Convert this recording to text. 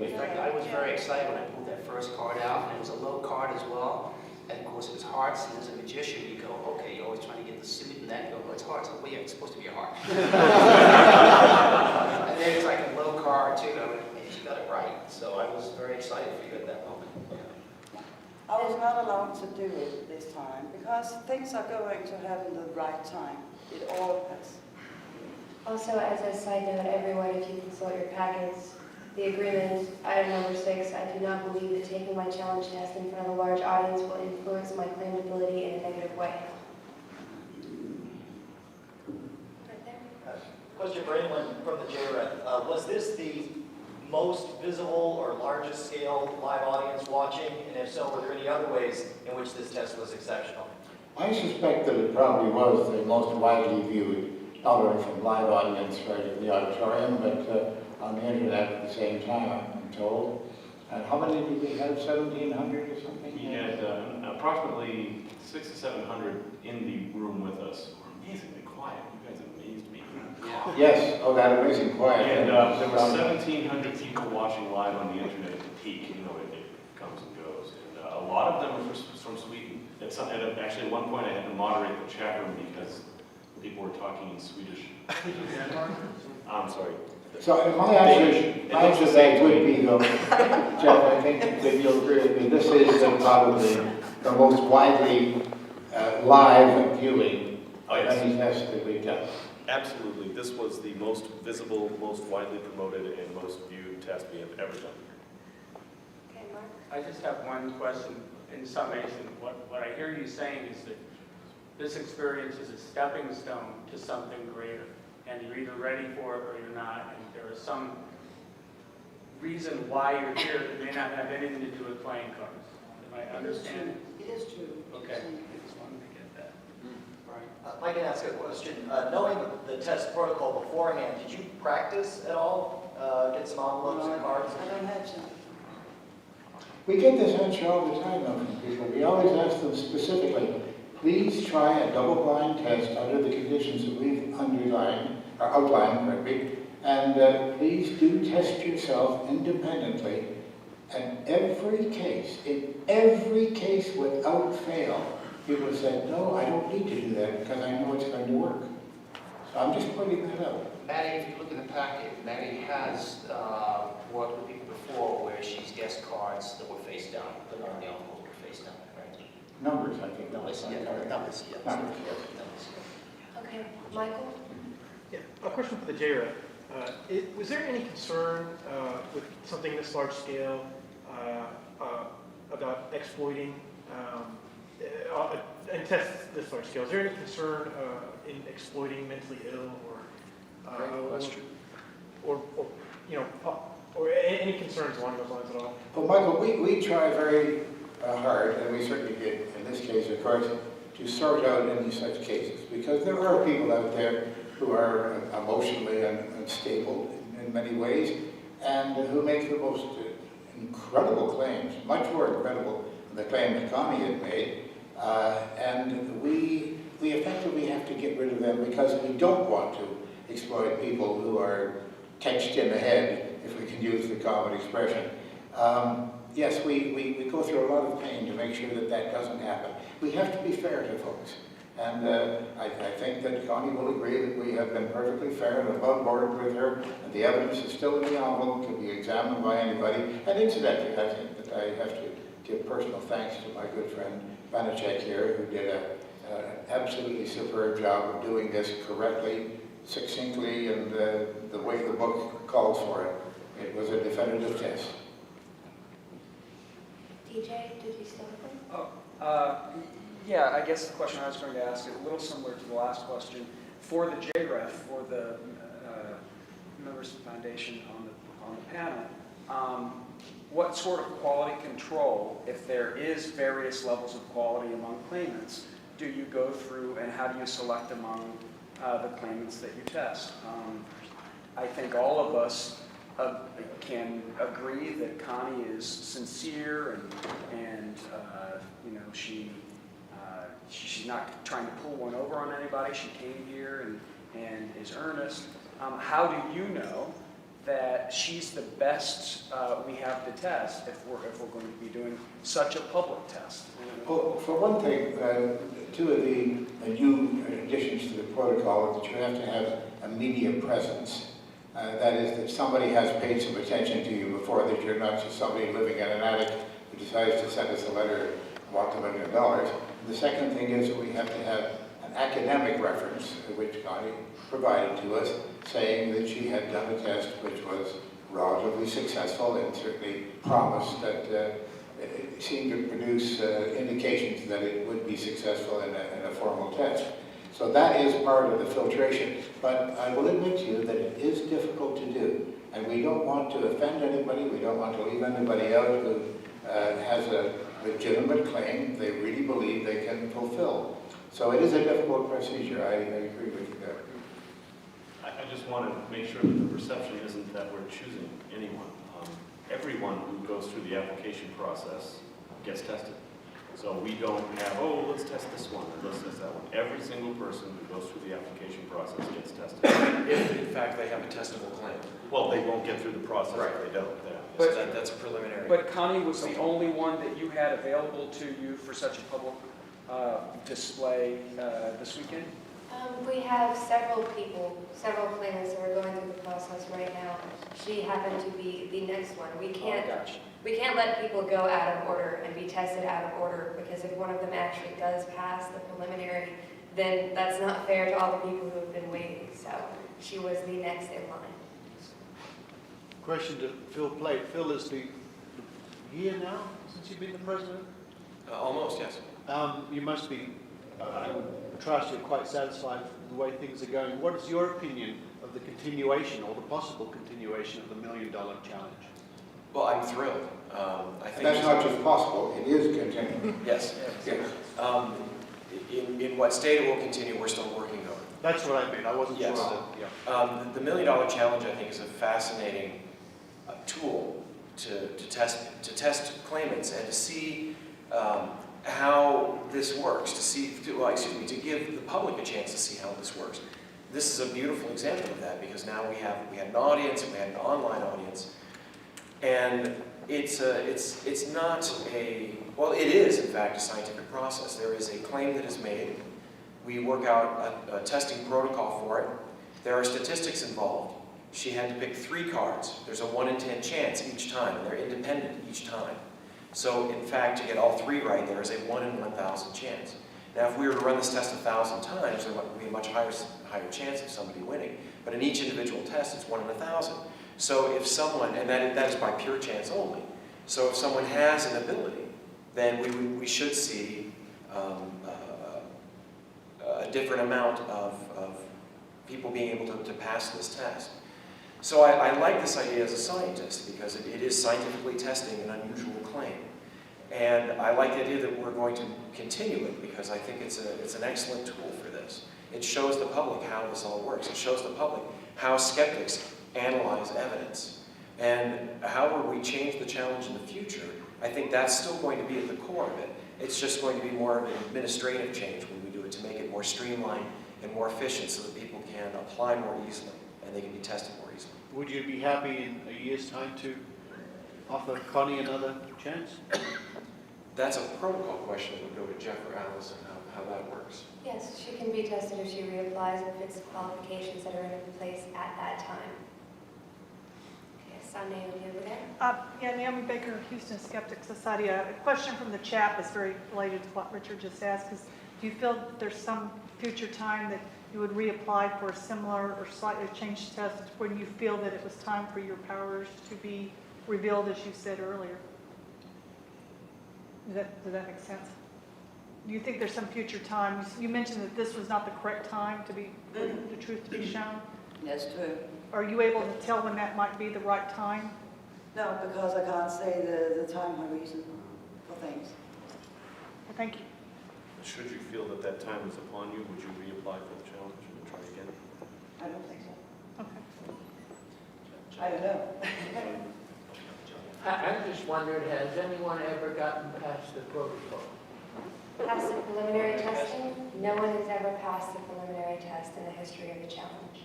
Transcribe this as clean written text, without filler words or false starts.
In fact, I was very excited when I pulled that first card out, and it was a low card as well. And of course, it was hearts, and as a magician, you go, okay, you're always trying to get the suit, and then you go, oh, it's hearts. Oh, well, yeah, it's supposed to be a heart. And then it's like a low card, too, and she got it right. So I was very excited for you at that moment. I was not allowed to do it this time, because things are going to happen the right time. It all has. Also, as a side note, everyone, if you consult your packets, the agreement, item number 6, I do not believe that taking my challenge test in front of a large audience will influence my claimed ability in a negative way. Right there. Question for anyone from the JREF. Was this the most visible or largest scale live audience watching? And if so, were there any other ways in which this test was exceptional? I suspect that it probably was the most widely viewed, not only from live audience right in the auditorium, but on the internet at the same time, I'm told. And how many did we have? 1,700 or something? We had approximately 600 to 700 in the room with us. We're amazingly quiet. You guys amazed me. Yeah. Yes. Oh, that amazing quiet. And there were 1,700 people watching live on the internet at the peak. You know, it comes and goes. And a lot of them were from Sweden. Actually, at one point, I had to moderate the chat room because people were talking in Swedish. I'm sorry. So my answer to that would be, though, Jeff, I think that you'll agree with me, this is probably the most widely live viewing of any test that we've done. Absolutely. This was the most visible, most widely promoted, and most viewed test we have ever done. Okay, Mark? I just have one question in summation. What I hear you saying is that this experience is a stepping stone to something greater, and you're either ready for it or you're not, and there is some reason why you're here that may not have anything to do with playing cards. Am I understanding? It is true. Okay, I just wanted to get that. Right. If I can ask a question. Knowing the test protocol beforehand, did you practice at all? Get some envelopes and cards? I don't have some. We get this answer all the time, though, from people. We always ask them specifically, please try a double-blind test under the conditions that we've outlined, and please do test yourself independently. And in every case without fail, people said, no, I don't need to do that because I know it's going to work. So I'm just pointing that out. Maddie, if you look in the packet, Maddie has worked with people before where she's guessed cards that were face down, but not the envelopes were face down, right? Numbers, I think. Numbers, yeah. Numbers, yeah. Numbers. Okay, Michael? Yeah, a question for the JREF. Was there any concern with something this large scale about exploiting and tests this large scale? Is there any concern in exploiting mentally ill Great question. or any concerns along those lines at all? Well, Michael, we try very hard, and we certainly did in this case, of course, to sort out any such cases, because there are people out there who are emotionally unstable in many ways, and who make the most incredible claims, much more incredible than the claim that Connie had made, and we effectively have to get rid of them because we don't want to exploit people who are touched in the head, if we can use the common expression. Yes, we go through a lot of pain to make sure that that doesn't happen. We have to be fair to folks. And I think that Connie will agree that we have been perfectly fair and above board with her, and the evidence is still in the envelope, can be examined by anybody. And incidentally, I think that I have to give personal thanks to my good friend Banachek here, who did an absolutely superb job of doing this correctly, succinctly, and the way the book calls for it. It was a definitive test. DJ, did you still have one? Yeah, I guess the question I was going to ask is a little similar to the last question. For the JREF, for the members of the foundation on the panel, what sort of quality control, if there is various levels of quality among claimants, do you go through, and how do you select among the claimants that you test? I think all of us can agree that Connie is sincere and you know, she's not trying to pull one over on anybody. She came here and is earnest. How do you know that she's the best we have to test if we're going to be doing such a public test? Well, for one thing, two of the new additions to the protocol is that you have to have a media presence. That is, that somebody has paid some attention to you before, that you're not just somebody living in an attic who decides to send us a letter and want $1 million. The second thing is that we have to have an academic reference, which Connie provided to us, saying that she had done a test which was relatively successful and certainly promised that it seemed to produce indications that it would be successful in a formal test. So that is part of the filtration. But I will admit to you that it is difficult to do. And we don't want to offend anybody. We don't want to leave anybody out who has a legitimate claim they really believe they can fulfill. So it is a difficult procedure. I agree with you there. I just want to make sure that the perception isn't that we're choosing anyone. Everyone who goes through the application process gets tested. So we don't have, oh, let's test this one, or let's test that one. Every single person who goes through the application process gets tested. If, in fact, they have a testable claim. Well, they won't get through the process if they don't. Yeah. But- So that's a preliminary. But Connie was the only one that you had available to you for such a public display this weekend? We have several people, several claimants that are going through the process right now. She happened to be the next one. We can't let people go out of order and be tested out of order, because if one of them actually does pass the preliminary, then that's not fair to all the people who have been waiting. So she was the next in line. Question to Phil Plate. Phil, is the year now since you've been the president? Almost, yes. You must be, I would trust you're quite satisfied with the way things are going. What is your opinion of the continuation or the possible continuation of the $1 Million Challenge? Well, I'm thrilled. I think That's not just possible, it is continuing. Yes. Yes. In what state it will continue, we're still working on. That's what I mean. I wasn't Yes. sure that, The $1 Million Challenge, I think, is a fascinating tool to test claimants and to see how this works, to give the public a chance to see how this works. This is a beautiful example of that, because now we had an audience and we had an online audience, and it's not well, it is in fact a scientific process. There is a claim that is made. We work out a testing protocol for it. There are statistics involved. She had to pick 3 cards. There's a 1 in 10 chance each time, and they're independent each time. So, in fact, to get all 3 right, there is a 1 in 1,000 chance. Now, if we were to run this test 1,000 times, there would be a much higher chance of somebody winning. But in each individual test, it's 1 in 1,000. So if someone, and that is by pure chance only, so if someone has an ability, then we should see a different amount of people being able to pass this test. So I like this idea as a scientist, because it is scientifically testing an unusual claim. And I like the idea that we're going to continue it, because I think it's an excellent tool for this. It shows the public how this all works. It shows the public how skeptics analyze evidence. And however we change the challenge in the future, I think that's still going to be at the core of it. It's just going to be more of an administrative change when we do it, to make it more streamlined and more efficient, so that people can apply more easily and they can be tested more easily. would you be happy in a year's time to offer Connie another chance? That's a protocol question that would go to Jeff or Alice, and how that works. Yes, she can be tested if she reapplies and fits the qualifications that are in place at that time. Okay, Sonne, will be over there. Yeah, Naomi Baker, Houston Skeptic Society. A question from the chat is very related to what Richard just asked. Is, do you feel that there's some future time that you would reapply for a similar or slightly changed test when you feel that it was time for your powers to be revealed, as you said earlier? Does that make sense? Do you think there's some future time? You mentioned that this was not the correct time to be, the truth to be shown. That's true. Are you able to tell when that might be the right time? No, because I can't say the time horizon for things. Thank you. Should you feel that that time is upon you, would you reapply for the challenge and try again? I don't think so. Okay. I don't know. I just wondered, has anyone ever gotten past the protocol? Past the preliminary testing? No one has ever passed the preliminary test in the history of the challenge.